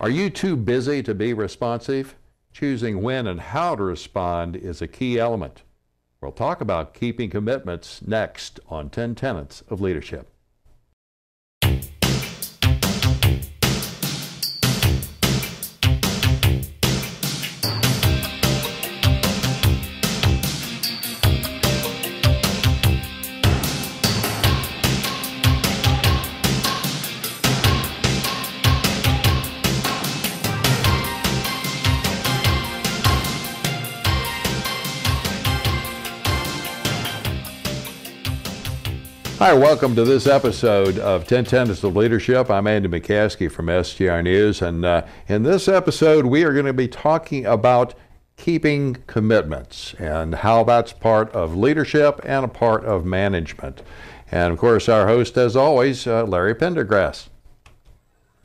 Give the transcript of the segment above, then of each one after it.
Are you too busy to be responsive? Choosing when and how to respond is a key element. We'll talk about keeping commitments next on 10 Tenets of Leadership. Hi, welcome to this episode of 10 Tenets of Leadership. I'm Andy McCaskey from STR News, and in this episode we are going to be talking about keeping commitments and how that's part of leadership and a part of management. And of course, our host, as always, Larry Pendergrass.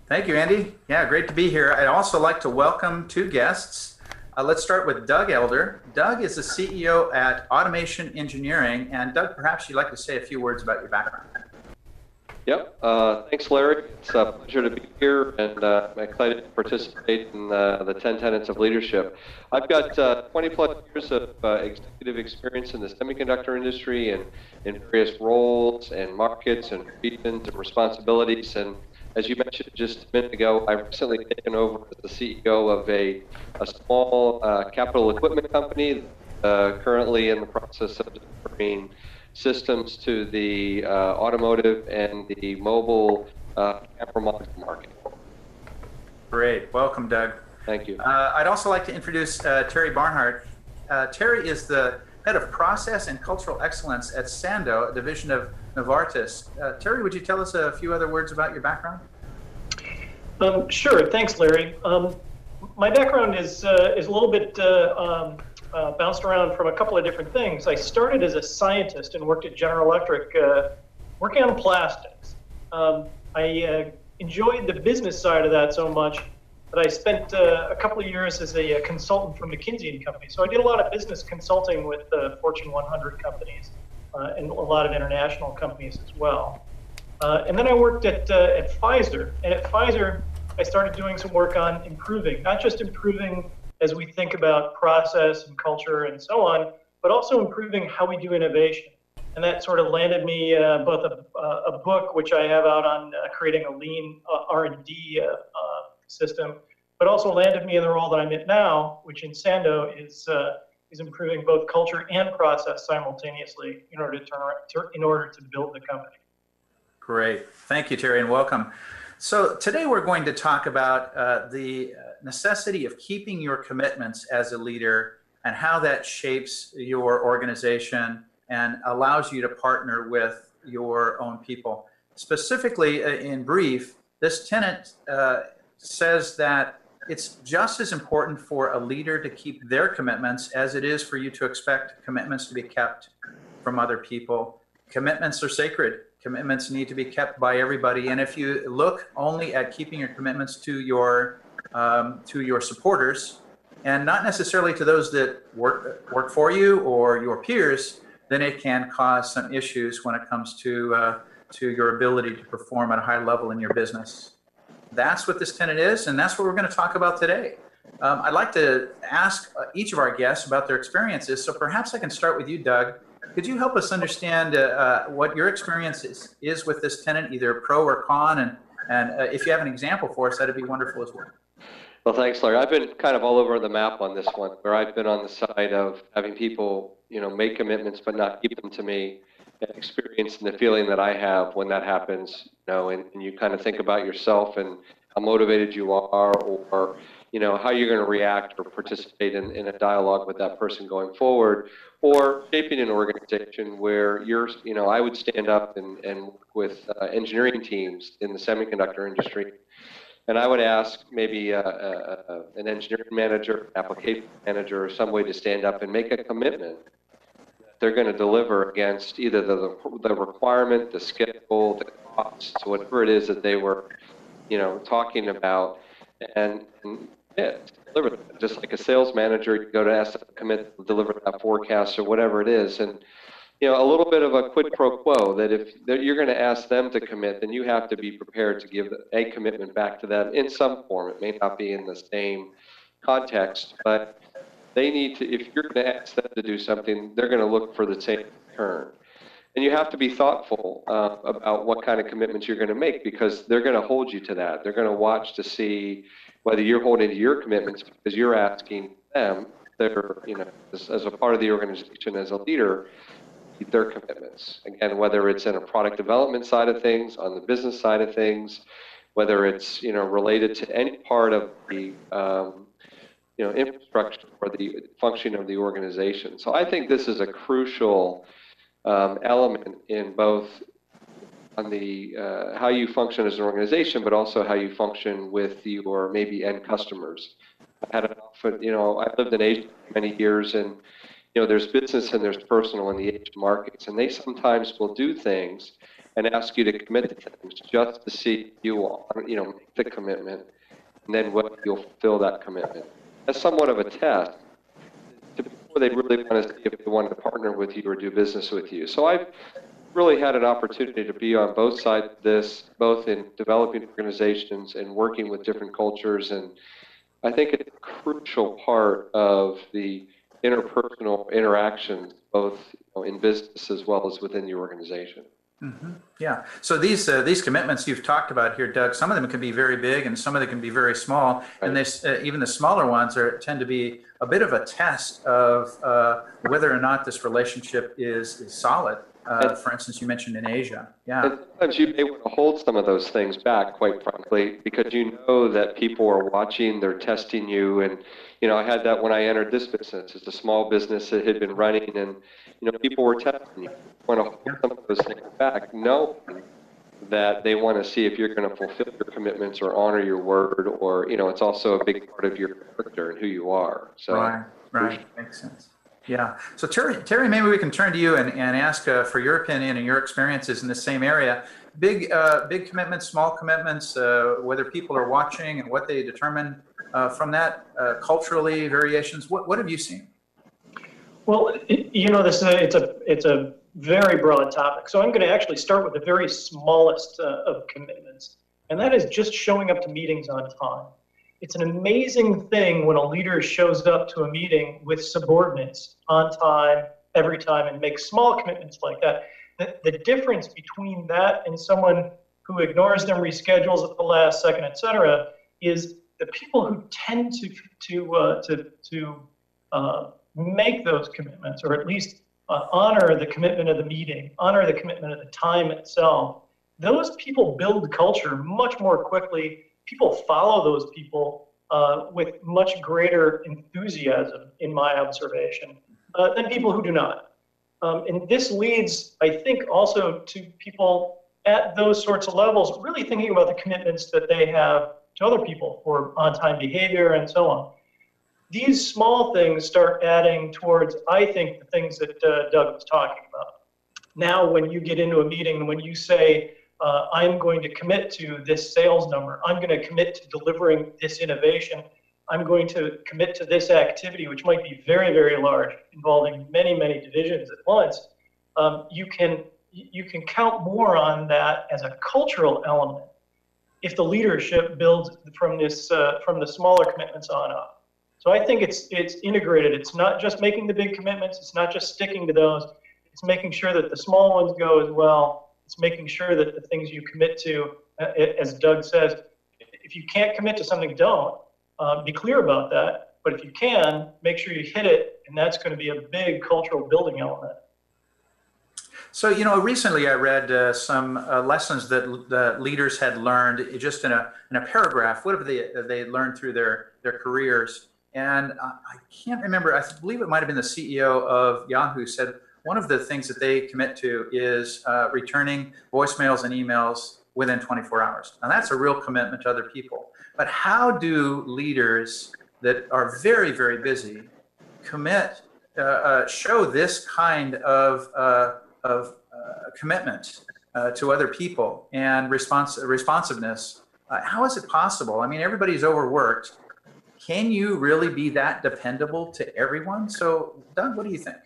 Thank you, Andy. Yeah, great to be here. I'd also like to welcome two guests. Let's start with Doug Elder. Doug is the CEO at Automation Engineering. And Doug, perhaps you'd like to say a few words about your background. Yep. Thanks, Larry. It's a pleasure to be here, and I'm excited to participate in the 10 Tenets of Leadership. I've got 20 plus years of executive experience in the semiconductor industry and in various roles and markets and regions and responsibilities. And as you mentioned just a minute ago, I've recently taken over as the CEO of a small capital equipment company, currently in the process of delivering systems to the automotive and the mobile camera module market. Great. Welcome, Doug. Thank you. I'd also like to introduce Terry Barnholdt. Terry is the head of process and cultural excellence at Sandoz, a division of Novartis. Terry, would you tell us a few other words about your background? Sure. Thanks, Larry. My background is a little bit bounced around from a couple of different things. I started as a scientist and worked at General Electric, working on plastics. I enjoyed the business side of that so much that I spent a couple of years as a consultant for McKinsey and Company. So I did a lot of business consulting with Fortune 100 companies and a lot of international companies as well. And then I worked at Pfizer. And at Pfizer, I started doing some work on improving, not just improving as we think about process and culture and so on, but also improving how we do innovation. And that sort of landed me both a book, which I have out on creating a Lean R&D system, but also landed me in the role that I'm in now, which in Sandoz is improving both culture and process simultaneously in order to build the company. Great. Thank you, Terry, and welcome. So today we're going to talk about the necessity of keeping your commitments as a leader and how that shapes your organization and allows you to partner with your own people. Specifically, in brief, this tenet says that it's just as important for a leader to keep their commitments as it is for you to expect commitments to be kept from other people. Commitments are sacred. Commitments need to be kept by everybody. And if you look only at keeping your commitments to your supporters and not necessarily to those that work for you or your peers, then it can cause some issues when it comes to your ability to perform at a high level in your business. That's what this tenet is, and that's what we're going to talk about today. I'd like to ask each of our guests about their experiences. So perhaps I can start with you, Doug. Could you help us understand what your experience is with this tenet, either pro or con, and if you have an example for us, that'd be wonderful as well. Well, thanks, Larry. I've been kind of all over the map on this one, where I've been on the side of having people, make commitments but not keep them to me, and experiencing the feeling that I have when that happens, and you kind of think about yourself and how motivated you are, or how you're going to react or participate in a dialogue with that person going forward, or shaping an organization where I would stand up and work with engineering teams in the semiconductor industry, and I would ask maybe an engineering manager, application manager, or some way to stand up and make a commitment that they're going to deliver against either the requirement, the schedule, the costs, whatever it is that they were talking about, and deliver that. Just like a sales manager, you go to ask them to commit, deliver that forecast or whatever it is. And a little bit of a quid pro quo, that if you're going to ask them to commit, then you have to be prepared to give a commitment back to them in some form. It may not be in the same context, but they need to, if you're going to ask them to do something, they're going to look for the same return. And you have to be thoughtful about what kind of commitments you're going to make, because they're going to hold you to that. They're going to watch to see whether you're holding to your commitments because you're asking them, they're, as a part of the organization, as a leader, keep their commitments. Again, whether it's in a product development side of things, on the business side of things, whether it's, related to any part of the, infrastructure or the function of the organization. So I think this is a crucial element in both on the how you function as an organization, but also how you function with your maybe end customers. I lived in Asia for many years, and there's business and there's personal in the Asian markets, and they sometimes will do things and ask you to commit to things just to see if you will, make the commitment, and then whether you'll fulfill that commitment. That's somewhat of a test before they really want to see if they want to partner with you or do business with you. So I've really had an opportunity to be on both sides of this, both in developing organizations and working with different cultures, and I think it's a crucial part of the interpersonal interactions, both in business as well as within the organization. Mm-hmm. Yeah. So these commitments you've talked about here, Doug, some of them can be very big and some of them can be very small. Right. And even the smaller ones tend to be a bit of a test of whether or not this relationship is solid. For instance, you mentioned in Asia. Yeah. And sometimes you may want to hold some of those things back, quite frankly, because you know that people are watching, they're testing you. And, I had that when I entered this business. It's a small business that had been running, and, people were testing you. You want to hold some of those things back, knowing that they want to see if you're going to fulfill your commitments or honor your word, or, it's also a big part of your character and who you are. So, right. Makes sense. Yeah. So Terry, maybe we can turn to you and ask for your opinion and your experiences in the same area. Big commitments, small commitments, whether people are watching and what they determine from that, culturally, variations. What have you seen? Well, it's a very broad topic. So I'm going to actually start with the very smallest of commitments, and that is just showing up to meetings on time. It's an amazing thing when a leader shows up to a meeting with subordinates on time, every time, and makes small commitments like that. The difference between that and someone who ignores them, reschedules at the last second, et cetera, is the people who tend to make those commitments, or at least honor the commitment of the meeting, honor the commitment of the time itself. Those people build culture much more quickly. People follow those people with much greater enthusiasm, in my observation, than people who do not. And this leads, I think, also to people at those sorts of levels really thinking about the commitments that they have to other people for on-time behavior and so on. These small things start adding towards, I think, the things that Doug was talking about. Now, when you get into a meeting, when you say, I'm going to commit to this sales number, I'm going to commit to delivering this innovation, I'm going to commit to this activity, which might be very, very large, involving many, many divisions at once, you can count more on that as a cultural element if the leadership builds from the smaller commitments on up. So I think it's integrated. It's not just making the big commitments. It's not just sticking to those. It's making sure that the small ones go as well. It's making sure that the things you commit to, as Doug says, if you can't commit to something, don't. Be clear about that. But if you can, make sure you hit it, and that's going to be a big cultural building element. So, recently I read some lessons that leaders had learned just in a paragraph. What have they learned through their careers? And I can't remember. I believe it might have been the CEO of Yahoo said one of the things that they commit to is returning voicemails and emails within 24 hours. Now, that's a real commitment to other people. But how do leaders that are very, very busy show this kind of commitment to other people and responsiveness? How is it possible? I mean, everybody's overworked. Can you really be that dependable to everyone? So, Doug, what do you think?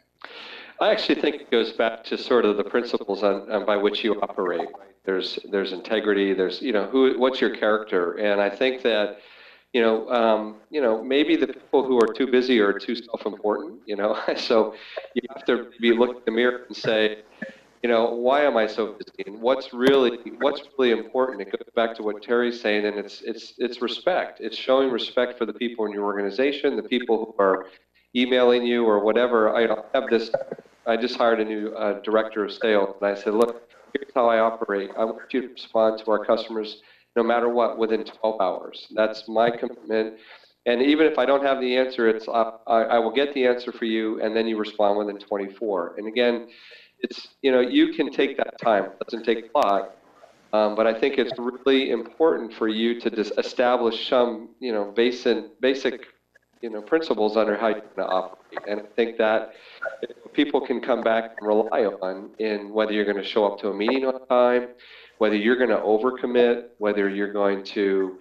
I actually think it goes back to sort of the principles on by which you operate. There's integrity. There's what's your character, and I think that maybe the people who are too busy are too self-important. So you have to be looking in the mirror and say, why am I so busy? And what's really important? It goes back to what Terry's saying, and it's respect. It's showing respect for the people in your organization, the people who are emailing you or whatever. I just hired a new director of sales, and I said, look, here's how I operate. I want you to respond to our customers no matter what within 12 hours. That's my commitment. And even if I don't have the answer, I will get the answer for you, and then you respond within 24. And again, it's you can take that time. It doesn't take a lot, but I think it's really important for you to just establish some basic principles under how you're going to operate. And I think that people can come back and rely on in whether you're going to show up to a meeting on time, whether you're going to overcommit, whether you're going to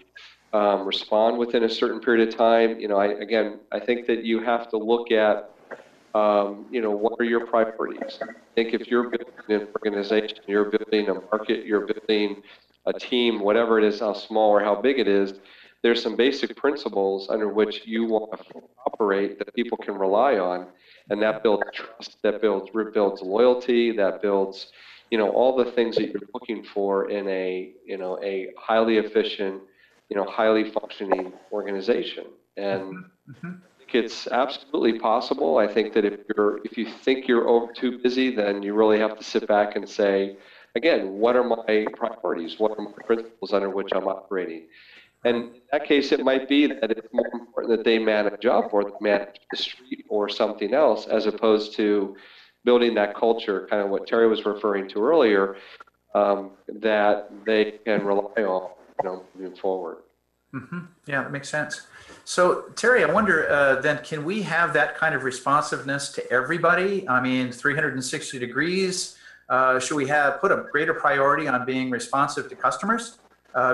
respond within a certain period of time. I think that you have to look at, what are your priorities? I think if you're building an organization, you're building a market, you're building a team, whatever it is, how small or how big it is, there's some basic principles under which you want to operate that people can rely on, and that builds trust, that builds loyalty, that builds, all the things that you're looking for in a highly efficient, highly functioning organization. And I think it's absolutely possible. I think that if you think you're too busy, then you really have to sit back and say, again, what are my priorities? What are my principles under which I'm operating? And in that case, it might be that it's more important that they manage up or manage the street or something else, as opposed to building that culture, kind of what Terry was referring to earlier, that they can rely on, moving forward. Yeah, that makes sense. So Terry, I wonder then, can we have that kind of responsiveness to everybody? I mean, 360 degrees. Should we put a greater priority on being responsive to customers?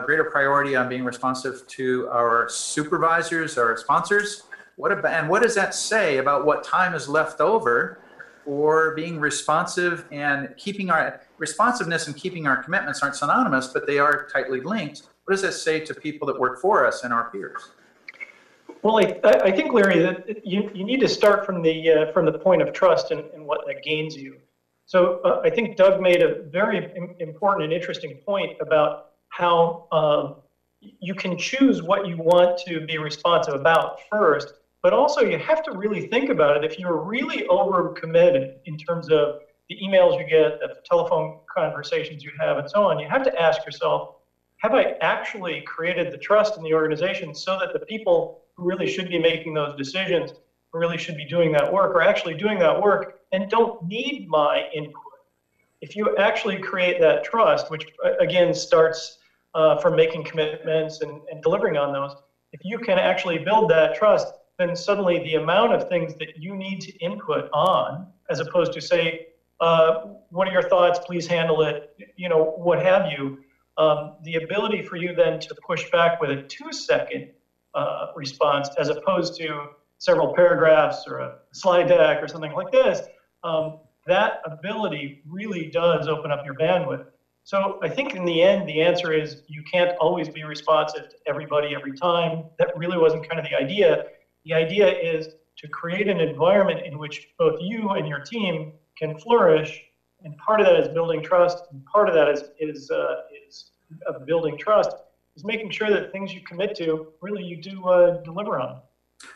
Greater priority on being responsive to our supervisors, our sponsors? And what does that say about what time is left over for being responsive and keeping our responsiveness and keeping our commitments aren't synonymous, but they are tightly linked. What does that say to people that work for us and our peers? Well, I think, Larry, that you need to start from the point of trust and what that gains you. So I think Doug made a very important and interesting point about how you can choose what you want to be responsive about first, but also you have to really think about it. If you're really overcommitted in terms of the emails you get, the telephone conversations you have, and so on, you have to ask yourself, have I actually created the trust in the organization so that the people who really should be making those decisions, who really should be doing that work, are actually doing that work and don't need my input? If you actually create that trust, which again starts from making commitments and delivering on those, if you can actually build that trust, then suddenly the amount of things that you need to input on, as opposed to say, what are your thoughts, please handle it, what have you, the ability for you then to push back with a 2-second response, as opposed to several paragraphs or a slide deck or something like this, that ability really does open up your bandwidth. So I think in the end, the answer is you can't always be responsive to everybody every time. That really wasn't kind of the idea. The idea is to create an environment in which both you and your team can flourish, and part of that is building trust, and part of that is building trust is making sure that things you commit to, really you do deliver on.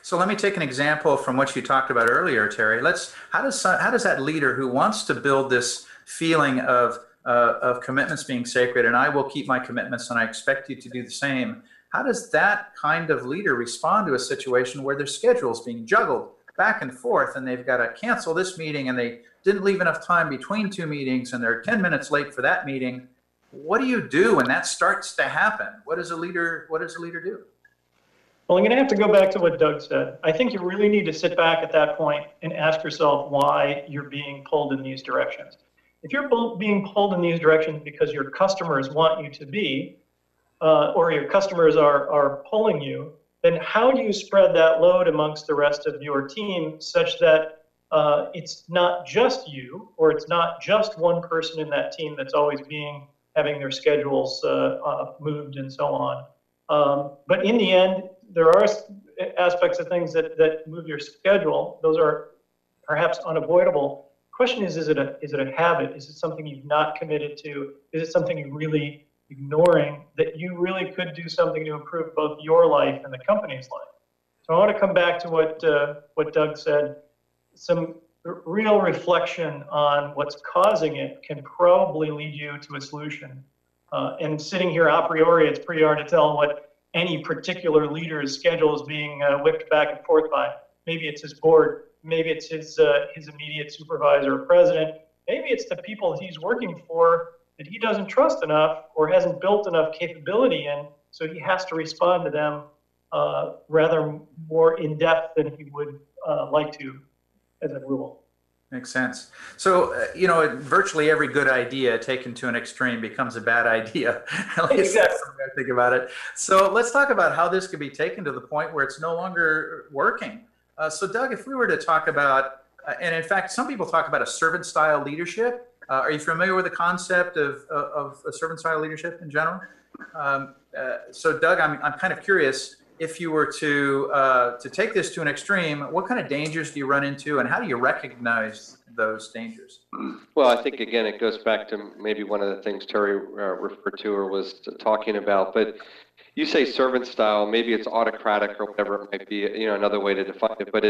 So let me take an example from what you talked about earlier, Terry. How does that leader who wants to build this feeling of commitments being sacred, and I will keep my commitments and I expect you to do the same, how does that kind of leader respond to a situation where their schedule is being juggled back and forth and they've got to cancel this meeting and they didn't leave enough time between 2 meetings and they're 10 minutes late for that meeting? What do you do when that starts to happen? What does a leader do? Well, I'm going to have to go back to what Doug said. I think you really need to sit back at that point and ask yourself why you're being pulled in these directions. If you're being pulled in these directions because your customers want you to be, or your customers are pulling you, then how do you spread that load amongst the rest of your team such that it's not just you, or it's not just one person in that team that's always having their schedules moved and so on. But in the end, there are aspects of things that move your schedule. Those are perhaps unavoidable. Question is it a habit? Is it something you've not committed to? Is it something you're really ignoring that you really could do something to improve both your life and the company's life? So I want to come back to what Doug said. Some real reflection on what's causing it can probably lead you to a solution. And sitting here a priori, it's pretty hard to tell what any particular leader's schedule is being whipped back and forth by. Maybe it's his board. Maybe it's his immediate supervisor or president. Maybe it's the people he's working for that he doesn't trust enough or hasn't built enough capability in, so he has to respond to them rather more in depth than he would like to, as a rule. Makes sense. So, virtually every good idea taken to an extreme becomes a bad idea. At least that's the way I think about it. So let's talk about how this could be taken to the point where it's no longer working. So Doug, if we were to talk about, and in fact, some people talk about a servant-style leadership. Are you familiar with the concept of a servant-style leadership in general? So Doug, I'm kind of curious, if you were to take this to an extreme, what kind of dangers do you run into, and how do you recognize those dangers? Well, I think, again, it goes back to maybe one of the things Terry referred to or was talking about, but you say servant style, maybe it's autocratic or whatever it might be, another way to define it, but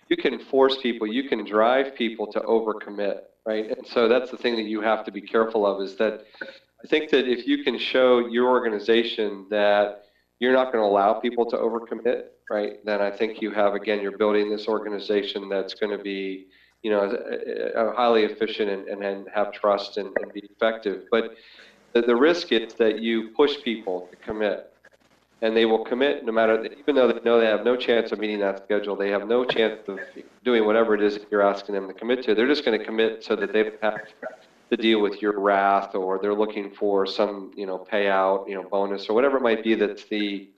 you can force people, you can drive people to overcommit, right? And so that's the thing that you have to be careful of, is that I think that if you can show your organization that you're not going to allow people to overcommit, right, then I think you have, again, you're building this organization that's going to be, highly efficient and have trust and be effective. But the risk is that you push people to commit. And they will commit no matter, even though they know they have no chance of meeting that schedule, they have no chance of doing whatever it is that you're asking them to commit to. They're just going to commit so that they don't have to deal with your wrath, or they're looking for some, payout, bonus, or whatever it might be. That's the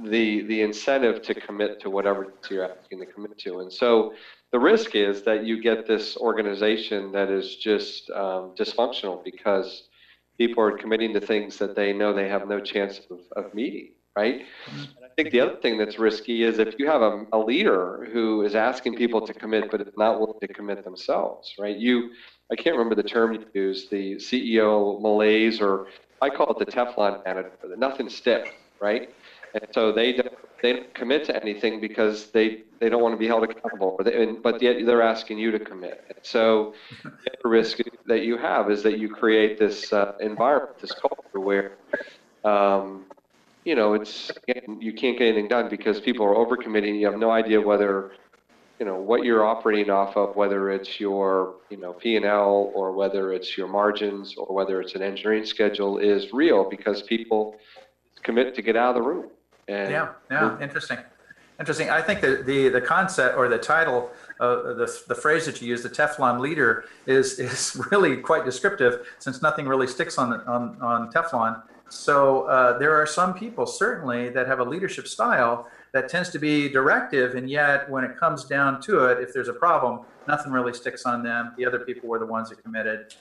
incentive to commit to whatever you're asking to commit to. And so the risk is that you get this organization that is just dysfunctional because people are committing to things that they know they have no chance of meeting, right? And I think the other thing that's risky is if you have a leader who is asking people to commit but is not willing to commit themselves, right? I can't remember the term you used, the CEO malaise, or I call it the Teflon manager, that nothing sticks, right? And so they don't commit to anything because they don't want to be held accountable, but yet they're asking you to commit. And so the risk that you have is that you create this environment, this culture where, it's, again, you can't get anything done because people are overcommitting. You have no idea whether, what you're operating off of, whether it's your, P&L, or whether it's your margins, or whether it's an engineering schedule, is real because people commit to get out of the room. And yeah, interesting. I think the concept, or the title, the phrase that you use, the Teflon leader, is really quite descriptive, since nothing really sticks on Teflon. So there are some people certainly that have a leadership style that tends to be directive, and yet when it comes down to it, if there's a problem, nothing really sticks on them. The other people were the ones that committed.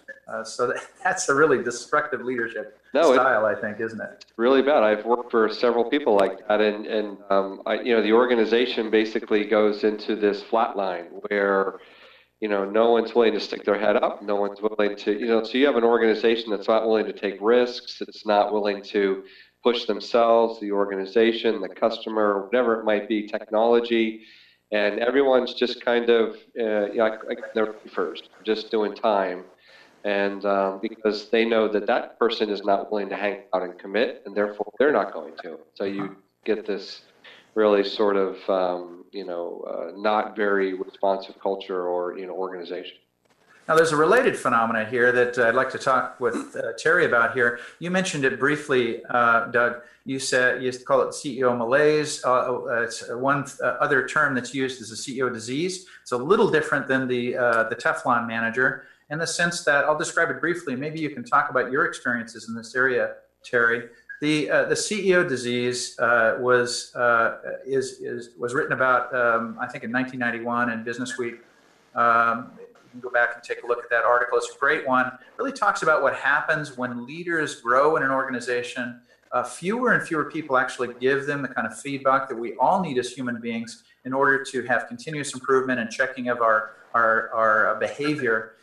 So that's a really destructive leadership style, I think, isn't it? Really bad. I've worked for several people like that, and the organization basically goes into this flat line where, no one's willing to stick their head up. No one's willing to, so you have an organization that's not willing to take risks. It's not willing to push themselves, the organization, the customer, whatever it might be, technology, and everyone's just kind of, they're first, just doing time. And because they know that person is not willing to hang out and commit, and therefore they're not going to. So you get this really sort of, not very responsive culture or, organization. Now, there's a related phenomena here that I'd like to talk with Terry about here. You mentioned it briefly, Doug. You said you call it CEO malaise. It's one other term that's used as a CEO disease. It's a little different than the Teflon manager, in the sense that, I'll describe it briefly. Maybe you can talk about your experiences in this area, Terry. The CEO disease was written about, I think, in 1991 in Business Week. You can go back and take a look at that article. It's a great one. It really talks about what happens when leaders grow in an organization. Fewer and fewer people actually give them the kind of feedback that we all need as human beings in order to have continuous improvement and checking of our behavior.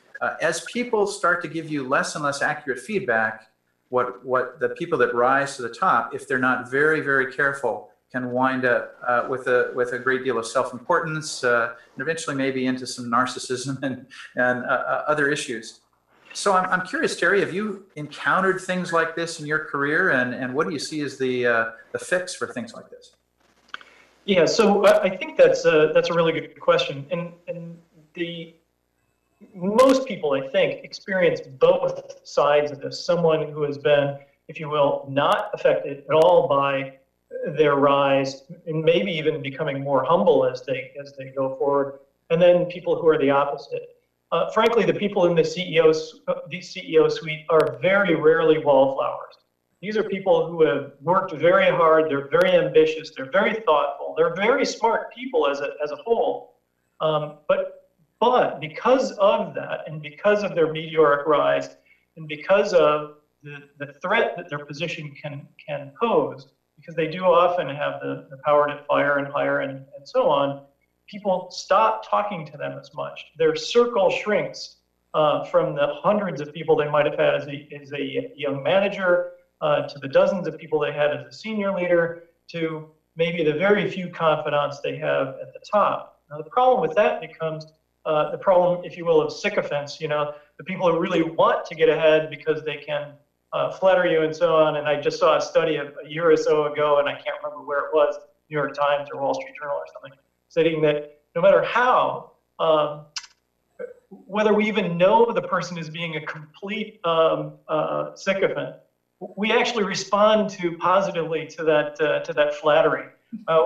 As people start to give you less and less accurate feedback, what the people that rise to the top, if they're not very, very careful, can wind up with a great deal of self-importance and eventually maybe into some narcissism and other issues. So I'm curious, Terry, have you encountered things like this in your career, and what do you see as the fix for things like this? Yeah, so I think that's a really good question, and most people, I think, experience both sides of this. Someone who has been, if you will, not affected at all by their rise, and maybe even becoming more humble as they go forward, and then people who are the opposite. Frankly, the people in the CEO suite are very rarely wallflowers. These are people who have worked very hard. They're very ambitious. They're very thoughtful. They're very smart people as a whole. But because of that, and because of their meteoric rise, and because of the threat that their position can pose, because they do often have the power to fire and hire and so on, people stop talking to them as much. Their circle shrinks from the hundreds of people they might have had as a young manager, to the dozens of people they had as a senior leader, to maybe the very few confidants they have at the top. Now, the problem with that becomes the problem, if you will, of sycophants, the people who really want to get ahead because they can flatter you and so on. And I just saw a study a year or so ago, and I can't remember where it was, New York Times or Wall Street Journal or something, stating that no matter how, whether we even know the person is being a complete sycophant, we actually respond positively to that flattery,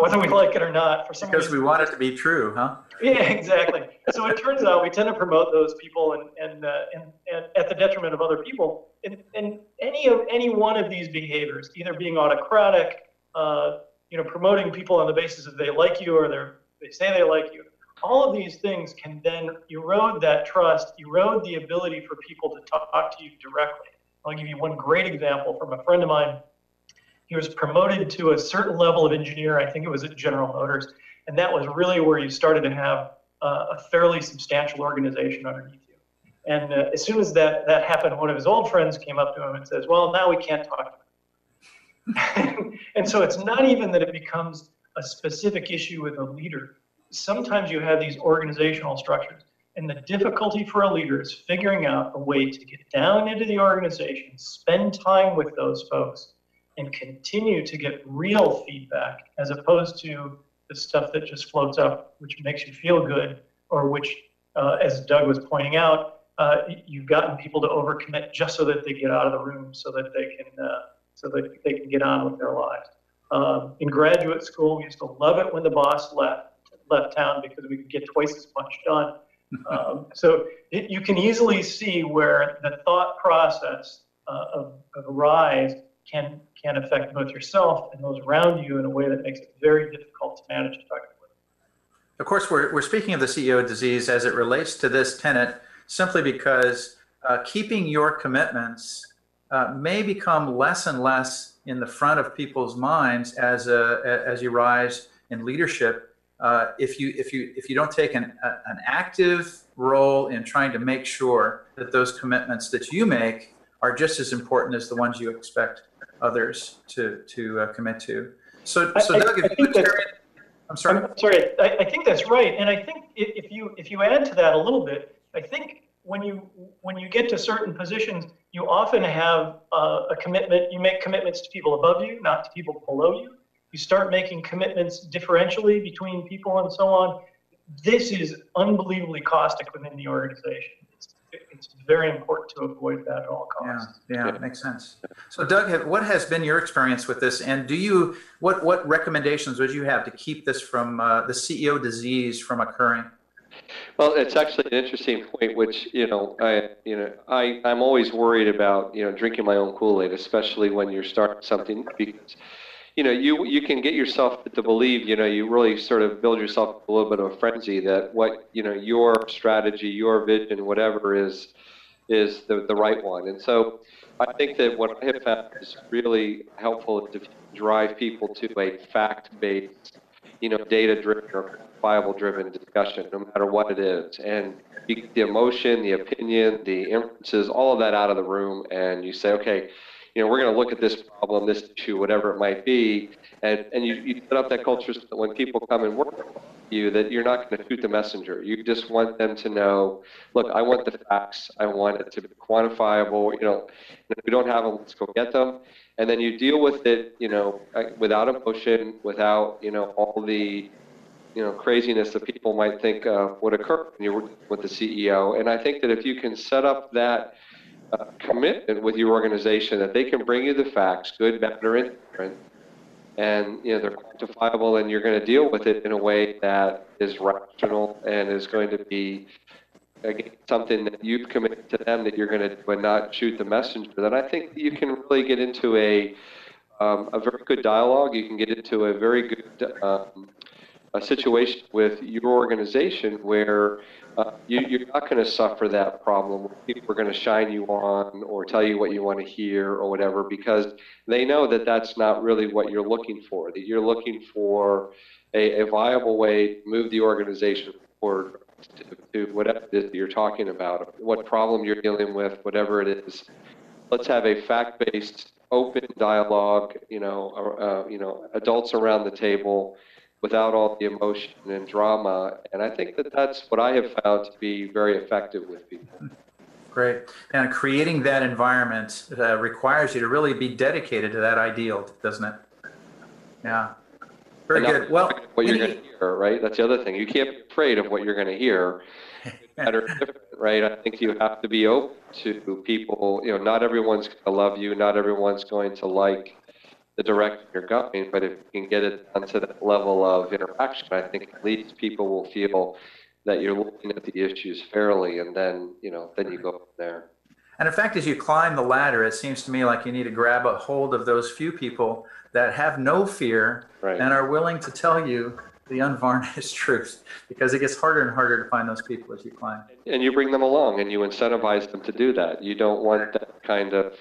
whether we like it or not. For some because reason, we want it to be true, huh? Yeah, exactly. So it turns out we tend to promote those people and at the detriment of other people. And any one of these behaviors, either being autocratic, promoting people on the basis of they like you or they say they like you, all of these things can then erode that trust, erode the ability for people to talk to you directly. I'll give you one great example from a friend of mine. He was promoted to a certain level of engineer, I think it was at General Motors, and that was really where you started to have a fairly substantial organization underneath you. And as soon as that happened, one of his old friends came up to him and says, well, now we can't talk to him. And so it's not even that it becomes a specific issue with a leader. Sometimes you have these organizational structures, and the difficulty for a leader is figuring out a way to get down into the organization, spend time with those folks, and continue to get real feedback as opposed to the stuff that just floats up, which makes you feel good, or which, as Doug was pointing out, you've gotten people to overcommit just so that they get out of the room, so that they can get on with their lives. In graduate school, we used to love it when the boss left town because we could get twice as much done. So you can easily see where the thought process of rise can affect both yourself and those around you in a way that makes it very difficult to manage effectively. Of course, we're speaking of the CEO disease as it relates to this tenet simply because keeping your commitments may become less and less in the front of people's minds as you rise in leadership. If you don't take an active role in trying to make sure that those commitments that you make are just as important as the ones you expect others to commit to. So Doug, if you would, I'm sorry. I think that's right, and I think if you add to that a little bit, I think when you get to certain positions, you often have a commitment. You make commitments to people above you, not to people below you. You start making commitments differentially between people and so on. This is unbelievably caustic within the organization. It's very important to avoid that at all costs. Yeah, it makes sense. So Doug, what has been your experience with this? And what recommendations would you have to keep this from the CEO disease from occurring? Well, it's actually an interesting point, which I'm always worried about drinking my own Kool-Aid, especially when you're starting something, because you can get yourself to believe, you really sort of build yourself a little bit of a frenzy that what, your strategy, your vision, whatever is the right one. And so I think that what I have found is really helpful is if you drive people to a fact-based, data-driven or quantifiable-driven discussion, no matter what it is. And you get the emotion, the opinion, the inferences, all of that out of the room, and you say, okay, we're going to look at this problem, this issue, whatever it might be, and you set up that culture so that when people come and work with you, that you're not going to shoot the messenger. You just want them to know, look, I want the facts. I want it to be quantifiable. If we don't have them, let's go get them. And then you deal with it, without emotion, without, all the, craziness that people might think would occur when you're working with the CEO. And I think that if you can set up that commitment with your organization, that they can bring you the facts, good, bad, or indifferent, and they're quantifiable, and you're going to deal with it in a way that is rational and is going to be, again, something that you've committed to them that you're going to do and not shoot the messenger, then I think you can really get into a very good dialogue. You can get into a very good a situation with your organization where you're not going to suffer that problem where people are going to shine you on or tell you what you want to hear or whatever, because they know that that's not really what you're looking for, that you're looking for a viable way to move the organization forward to whatever it is that you're talking about, what problem you're dealing with, whatever it is. Let's have a fact-based, open dialogue, adults around the table, without all the emotion and drama. And I think that that's what I have found to be very effective with people. Great. And creating that environment requires you to really be dedicated to that ideal, doesn't it? Yeah. Very good. Well, what you're going to hear, right? That's the other thing. You can't be afraid of what you're going to hear. Better, different, right? I think you have to be open to people. Not everyone's going to love you. Not everyone's going to like the direction you're going, but if you can get it down to that level of interaction, I think at least people will feel that you're looking at the issues fairly, and then then you go from there. And in fact, as you climb the ladder, it seems to me like you need to grab a hold of those few people that have no fear and are willing to tell you the unvarnished truth, because it gets harder and harder to find those people as you climb. And you bring them along and you incentivize them to do that. You don't want that kind of,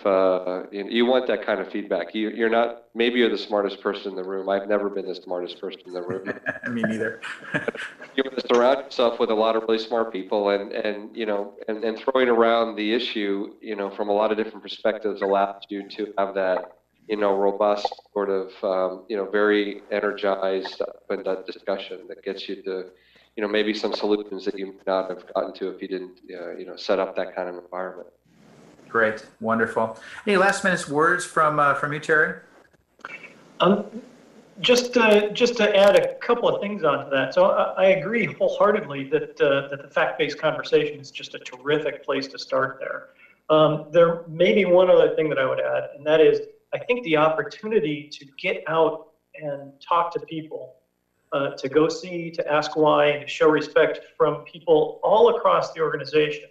you want that kind of feedback. You're not, maybe you're the smartest person in the room. I've never been the smartest person in the room. Me neither. You want to surround yourself with a lot of really smart people, and throwing around the issue, from a lot of different perspectives allows you to have that, robust sort of, very energized and that discussion that gets you to, maybe some solutions that you may not have gotten to if you didn't, set up that kind of environment. Great, wonderful. Any last minute words from you, Terry? Just to add a couple of things onto that. So I agree wholeheartedly that the fact-based conversation is just a terrific place to start there. There may be one other thing that I would add, and that is, I think the opportunity to get out and talk to people, to go see, to ask why, and to show respect from people all across the organization.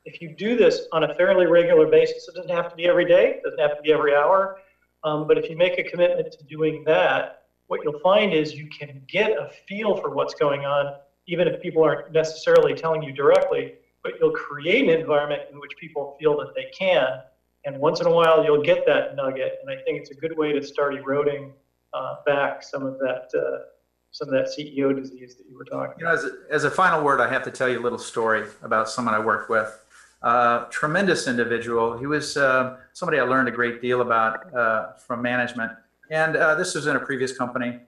If you do this on a fairly regular basis, it doesn't have to be every day, it doesn't have to be every hour, but if you make a commitment to doing that, what you'll find is you can get a feel for what's going on, even if people aren't necessarily telling you directly, but you'll create an environment in which people feel that they can. And once in a while, you'll get that nugget, and I think it's a good way to start eroding back some of that CEO disease that you were talking about. As a final word, I have to tell you a little story about someone I worked with. Tremendous individual. He was somebody I learned a great deal about from management, and this was in a previous company.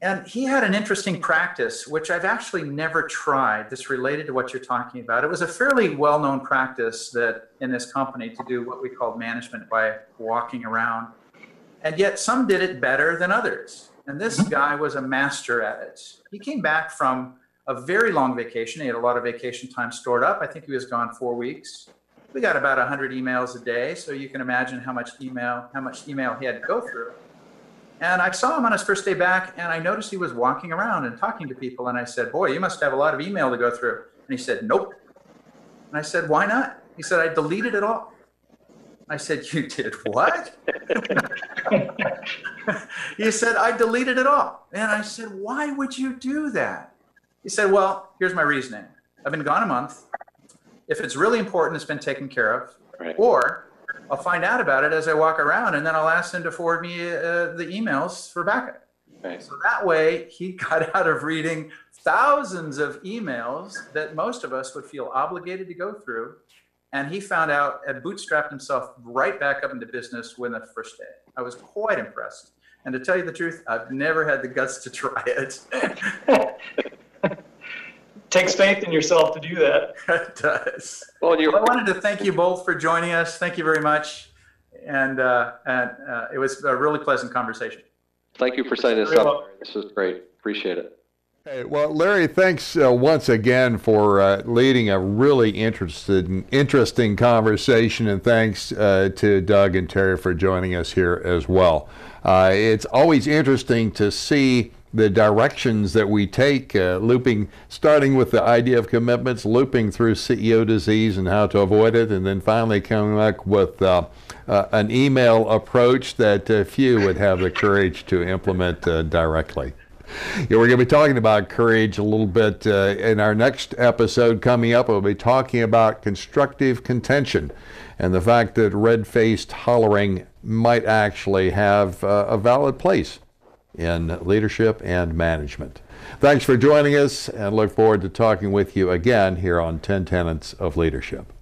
And he had an interesting practice, which I've actually never tried. This related to what you're talking about. It was a fairly well-known practice that in this company to do what we called management by walking around. And yet some did it better than others. And this guy was a master at it. He came back from a very long vacation. He had a lot of vacation time stored up. I think he was gone 4 weeks. We got about 100 emails a day, so you can imagine how much email he had to go through. And I saw him on his first day back, and I noticed he was walking around and talking to people. And I said, boy, you must have a lot of email to go through. And he said, nope. And I said, why not? He said, I deleted it all. I said, you did what? He said, I deleted it all. And I said, why would you do that? He said, well, here's my reasoning. I've been gone a month. If it's really important, it's been taken care of. Right. Or I'll find out about it as I walk around, and then I'll ask them to forward me the emails for backup. Right. So that way he got out of reading thousands of emails that most of us would feel obligated to go through. And he found out and bootstrapped himself right back up into business within the first day. I was quite impressed. And to tell you the truth, I've never had the guts to try it. Takes faith in yourself to do that. It does. Well, I wanted to thank you both for joining us. Thank you very much. And it was a really pleasant conversation. Thank you for setting this up. This was great. Appreciate it. Hey, well, Larry, thanks once again for leading a really interesting conversation, and thanks to Doug and Terry for joining us here as well. It's always interesting to see the directions that we take, starting with the idea of commitments, looping through CEO disease and how to avoid it, and then finally coming back with an email approach that few would have the courage to implement directly. Yeah, we're going to be talking about courage a little bit in our next episode coming up. We'll be talking about constructive contention and the fact that red-faced hollering might actually have a valid place in leadership and management. Thanks for joining us, and look forward to talking with you again here on 10 Tenets of Leadership.